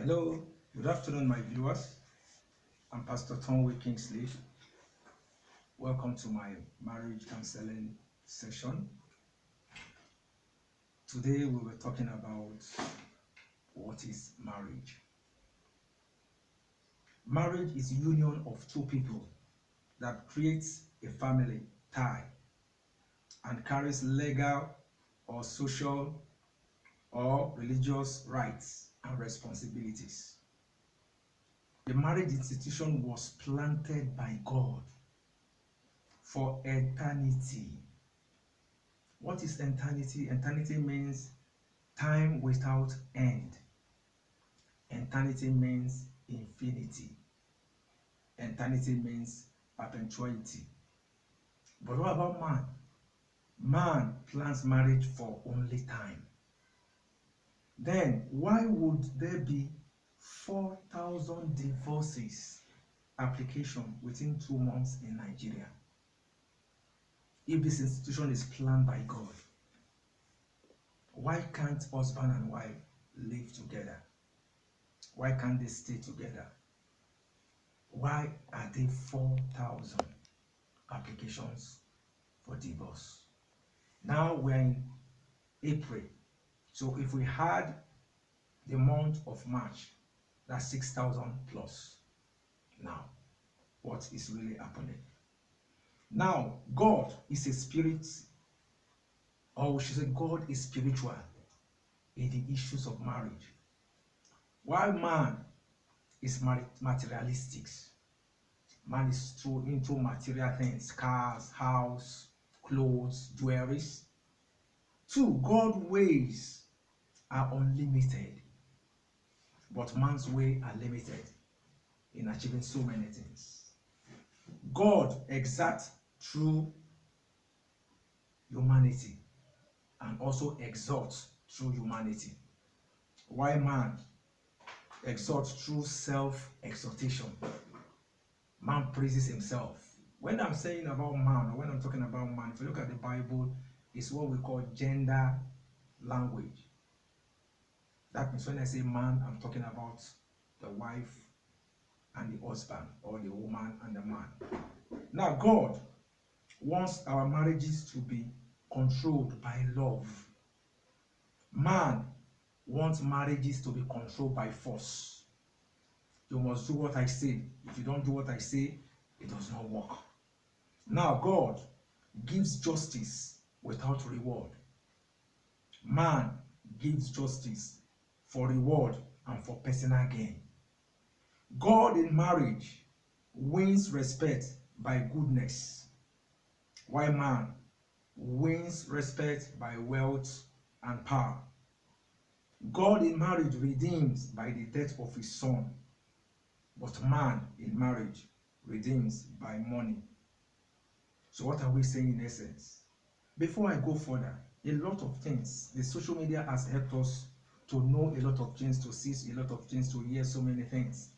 Hello, good afternoon, my viewers. I'm Pastor Tonwe Kingsley. Welcome to my marriage counseling session. Today we were talking about what is marriage. Marriage is a union of two people that creates a family tie and carries legal or social or religious rights and responsibilities. The marriage institution was planted by God for eternity. What is eternity? Eternity means time without end. Eternity means infinity. Eternity means perpetuity. But what about man? Man plans marriage for only time. Then why would there be 4,000 divorces application within 2 months in Nigeria? If this institution is planned by God, why can't husband and wife live together? Why can't they stay together? Why are there 4,000 applications for divorce? Now we're in April. So if we had the month of March, that's 6,000 plus. Now, what is really happening? Now, God is a spirit, or we should say God is spiritual in the issues of marriage. While man is materialistic, man is into material things, cars, house, clothes, jewelries. Two, God's ways are unlimited, but man's ways are limited in achieving so many things. God exerts through humanity and also exalts through humanity, while man exalts through self-exaltation. Man praises himself. When I'm saying about man, or when I'm talking about man, if you look at the Bible, it's what we call gender language. That means when I say man, I'm talking about the wife and the husband, or the woman and the man. Now, God wants our marriages to be controlled by love. Man wants marriages to be controlled by force. You must do what I say. If you don't do what I say, it does not work. Now, God gives justice without reward. Man gives justice for reward and for personal gain. God in marriage wins respect by goodness, while man wins respect by wealth and power. God in marriage redeems by the death of his son, but man in marriage redeems by money. So what are we saying in essence? Before I go further, a lot of things, the social media has helped us to know a lot of things, to see a lot of things, to hear so many things,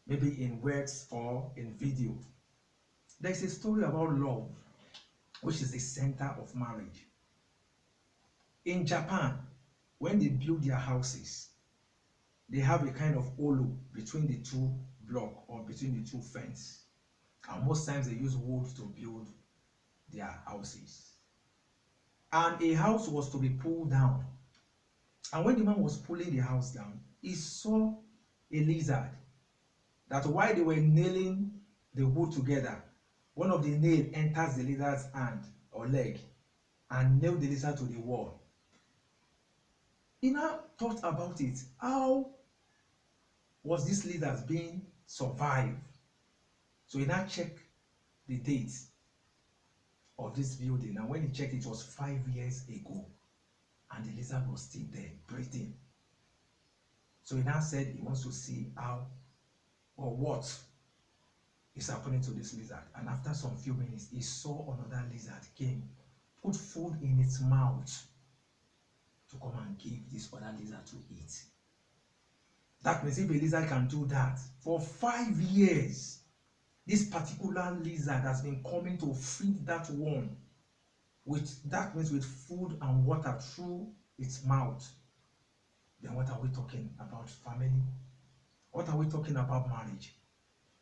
maybe in words or in video. There's a story about love, which is the center of marriage. In Japan, when they build their houses, they have a kind of holo between the two blocks or between the two fences. And most times they use wood to build their houses. And a house was to be pulled down. And when the man was pulling the house down, he saw a lizard that while they were nailing the wood together, one of the nails enters the lizard's hand or leg and nailed the lizard to the wall. He now thought about it. How was this lizard being survived? So he now checked the date of this building, and when he checked, it was 5 years ago, and the lizard was still there, breathing. So he now said he wants to see how or what is happening to this lizard. And after some few minutes, he saw another lizard came, put food in its mouth to come and give this other lizard to eat. That means if a lizard can do that for 5 years, this particular lizard has been coming to feed that one with, that means with food and water through its mouth. Then what are we talking about? Family? What are we talking about marriage?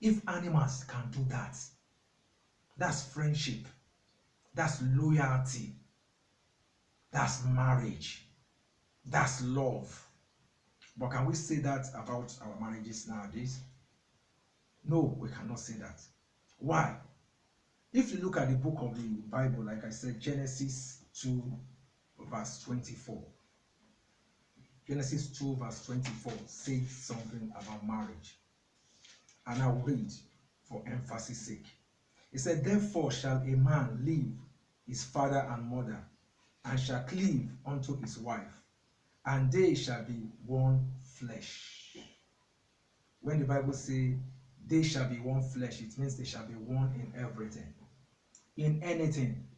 If animals can do that, that's friendship, that's loyalty, that's marriage, that's love. But can we say that about our marriages nowadays? No, we cannot say that. Why? If you look at the book of the Bible, like I said, Genesis 2, verse 24. Genesis 2, verse 24 says something about marriage. And I'll read for emphasis sake. It said, "Therefore shall a man leave his father and mother, and shall cleave unto his wife, and they shall be one flesh." When the Bible says they shall be one flesh, it means they shall be one in everything, in anything.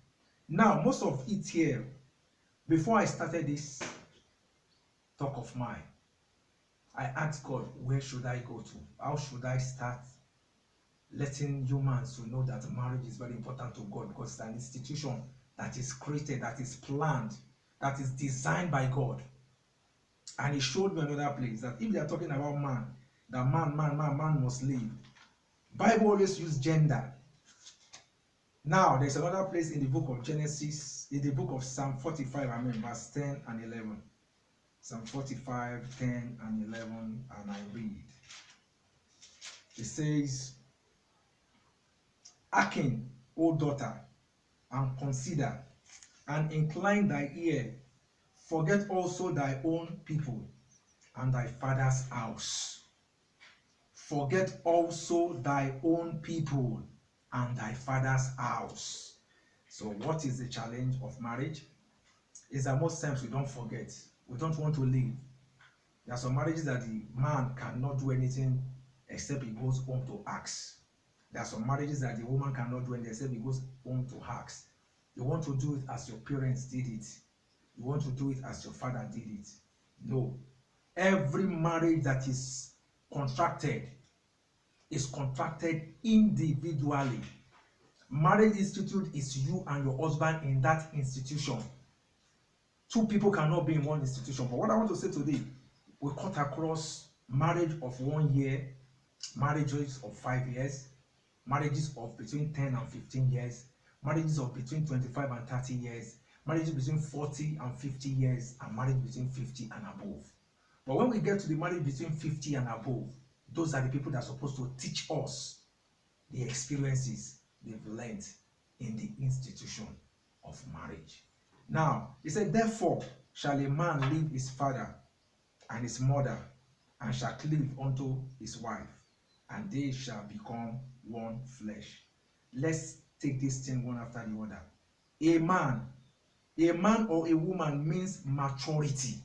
Now, most of it here, before I started this talk of mine, I asked God, where should I go to? How should I start letting humans to know that marriage is very important to God, because it's an institution that is created, that is planned, that is designed by God. And he showed me another place that if they are talking about man, that man must live. Bible always use gender. Now there's another place in the book of Genesis, in the book of Psalm 45, verse 10 and 11. Psalm 45, 10 and 11, and I read. It says, "Hearken, O daughter, and consider, and incline thy ear. Forget also thy own people and thy father's house." Forget also thy own people and thy father's house. So what is the challenge of marriage? Is that most times we don't forget. We don't want to leave. There are some marriages that the man cannot do anything except he goes home to ask. There are some marriages that the woman cannot do anything except he goes home to ask. You want to do it as your parents did it. You want to do it as your father did it. No. Every marriage that is contracted individually. Marriage institute is you and your husband in that institution. Two people cannot be in one institution. But what I want to say today, we cut across marriage of 1 year, marriages of 5 years, marriages of between 10 and 15 years, marriages of between 25 and 30 years, marriages between 40 and 50 years, and marriage between 50 and above. But when we get to the marriage between 50 and above, those are the people that are supposed to teach us the experiences they've learned in the institution of marriage. Now, he said, "Therefore shall a man leave his father and his mother, and shall cleave unto his wife, and they shall become one flesh." Let's take this thing one after the other. A man or a woman means maturity.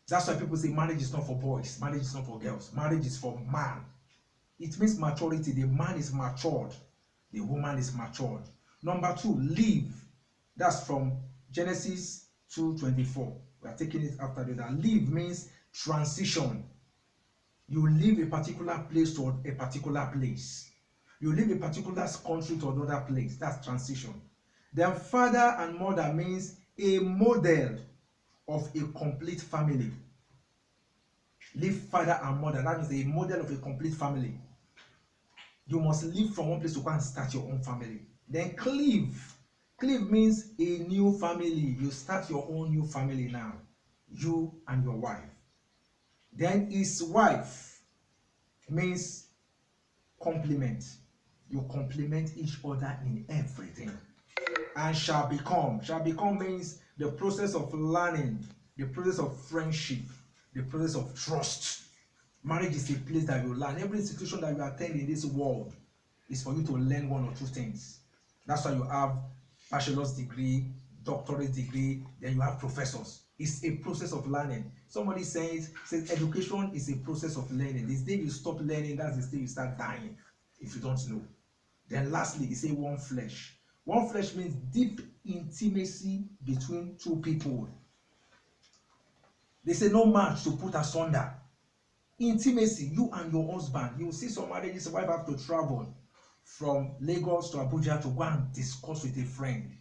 That's why people say marriage is not for boys, marriage is not for girls, marriage is for man. It means maturity. The man is matured, the woman is matured. Number two, leave. That's from Genesis 2:24. We are taking it after that. Leave means transition. You leave a particular place to a particular place. You leave a particular country to another place. That's transition. Then father and mother means a model of a complete family. Leave father and mother. That means a model of a complete family. You must leave from one place to go and start your own family. Then cleave. Cleave means a new family. You start your own new family now. You and your wife. Then his wife means complement. You complement each other in everything. And shall become. Shall become means the process of learning, the process of friendship, the process of trust. Marriage is a place that you learn. Every institution that you attend in this world is for you to learn one or two things. That's why you have bachelor's degree, doctorate degree, then you have professors. It's a process of learning. Somebody says education is a process of learning. This day you stop learning, that's the day you start dying, if you don't know. Then lastly, he says one flesh. One flesh means deep intimacy between two people. They say no match to put asunder. Intimacy, you and your husband. You will see some marriages, wife have to travel from Lagos to Abuja to go and discuss with a friend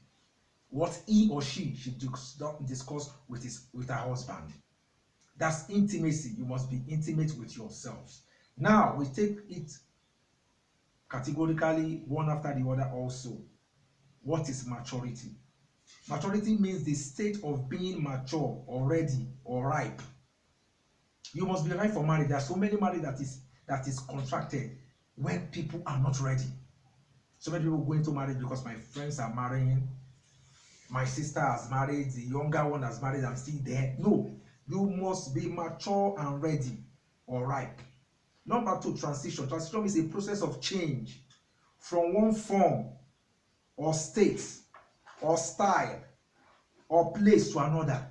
what he or she should discuss with her husband. That's intimacy. You must be intimate with yourselves. Now, we take it categorically one after the other also. What is maturity? Maturity means the state of being mature or ready or ripe. You must be ripe for marriage. There are so many marriage that is contracted when people are not ready. So many people go into marriage because my friends are marrying, my sister has married, the younger one has married, I'm still there. No, you must be mature and ready or ripe. Number two, transition. Transition is a process of change from one form or state or style or place to another.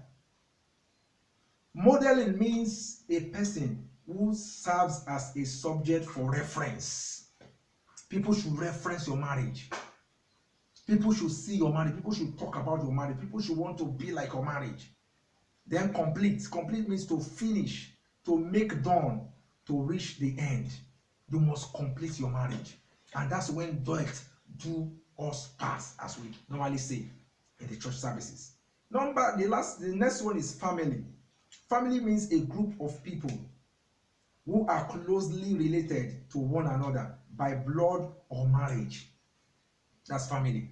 Modeling means a person who serves as a subject for reference. People should reference your marriage. People should see your marriage. People should talk about your marriage. People should want to be like your marriage. Then complete. Complete means to finish, to make done, to reach the end. You must complete your marriage. And that's when death do us pass, as we normally say in the church services. The next one is family. Family means a group of people who are closely related to one another by blood or marriage. That's family.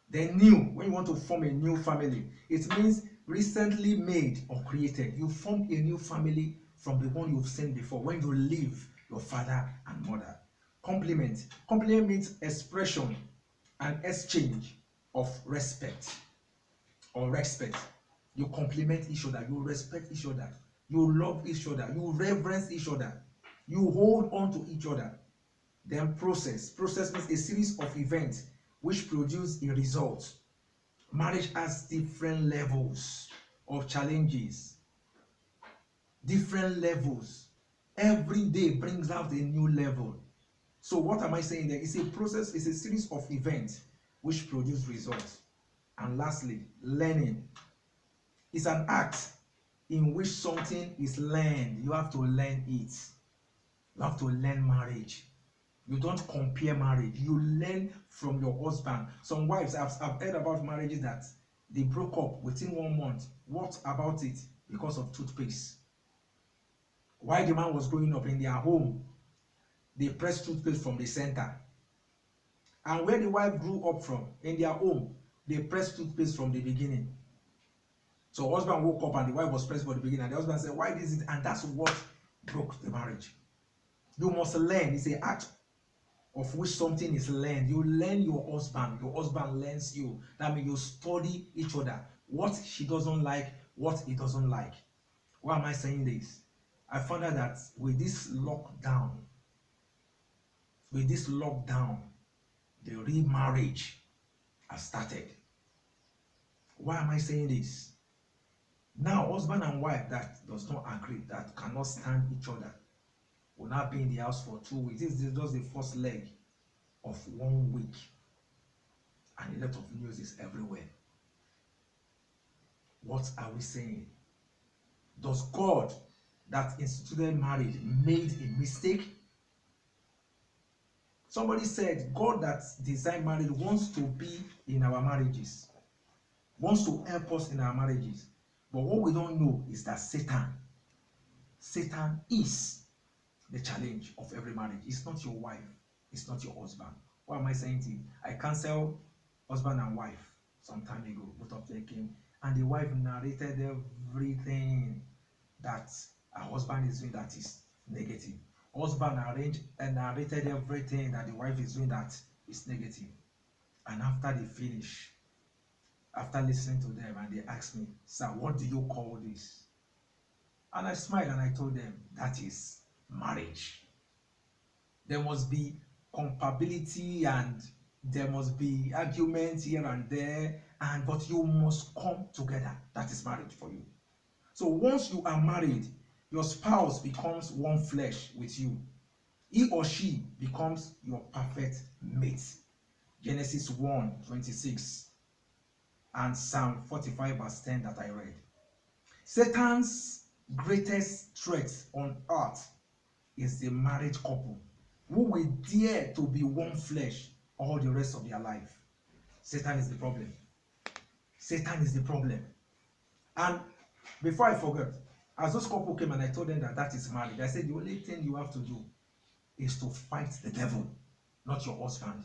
Then new, when you want to form a new family, it means recently made or created. You form a new family from the one you've seen before when you leave your father and mother. Complement. Complement means expression and exchange of respect or respect. You compliment each other, you respect each other, you love each other, you reverence each other, you hold on to each other. Then process. Process means a series of events which produce a result. Marriage has different levels of challenges, different levels. Every day brings out a new level. So what am I saying there? It's a process, it's a series of events which produce results. And lastly, learning. It's an act in which something is learned. You have to learn it. You have to learn marriage. You don't compare marriage. You learn from your husband. Some wives, I've heard about marriages that they broke up within 1 month. What about it? Because of toothpaste. While the man was growing up in their home, they pressed toothpaste from the center. And where the wife grew up from, in their home, they pressed toothpaste from the beginning. So husband woke up and the wife was pressed for the beginning. And the husband said, why is it? And that's what broke the marriage. You must learn. It's an act of which something is learned. You learn your husband learns you. That means you study each other. What she doesn't like, what he doesn't like. Why am I saying this? I found out that with this lockdown, the remarriage has started. Why am I saying this? Now, husband and wife that does not agree, that cannot stand each other, will not be in the house for 2 weeks. This is just the first leg of 1 week. And a lot of news is everywhere. What are we saying? Does God that instituted marriage made a mistake? Somebody said God that designed marriage wants to be in our marriages, wants to help us in our marriages. But what we don't know is that Satan is the challenge of every marriage. It's not your wife, it's not your husband. What am I saying to you? I cancelled husband and wife some time ago. Both of them came, and the wife narrated everything that her husband is doing that is negative. Husband narrated everything that the wife is doing that is negative. And after they finish, after listening to them, and they asked me, sir, what do you call this? And I smiled and I told them, that is marriage. There must be compatibility and there must be arguments here and there, but you must come together. That is marriage for you. So once you are married, your spouse becomes one flesh with you. He or she becomes your perfect mate. Genesis 1:26 and Psalm 45 verse 10 that I read. Satan's greatest threat on earth is the marriage couple who will dare to be one flesh all the rest of their life. Satan is the problem. Satan is the problem. And before I forget, As those couple came and I told them that that is marriage, I said the only thing you have to do is to fight the devil, not your husband.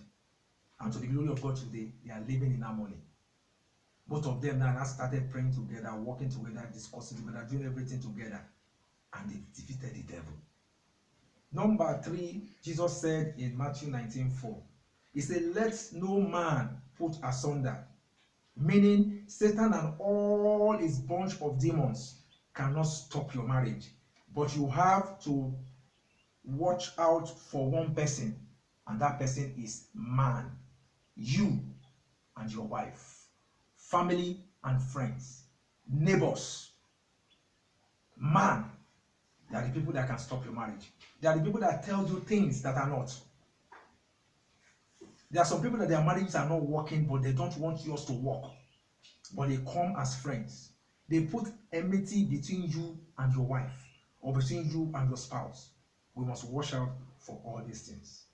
And to the glory of God today, they are living in harmony. Both of them now started praying together, working together, discussing together, doing everything together, and they defeated the devil. Number 3, Jesus said in Matthew 19:4, he said, let no man put asunder, meaning Satan and all his bunch of demons cannot stop your marriage, but you have to watch out for one person, and that person is man, you and your wife, family and friends, neighbors. Man, they are the people that can stop your marriage. They are the people that tell you things that are not. There are some people that their marriages are not working, but they don't want yours to work. But they come as friends. They put enmity between you and your wife, or between you and your spouse. We must watch out for all these things.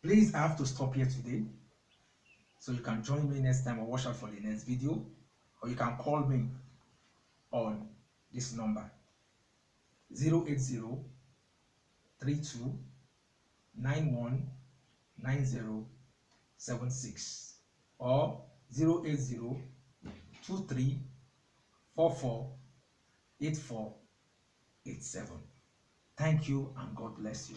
Please, I have to stop here today. So you can join me next time or watch out for the next video. Or you can call me on this number 080 32 91 9076 or 080 23 44 84 87. Thank you and God bless you.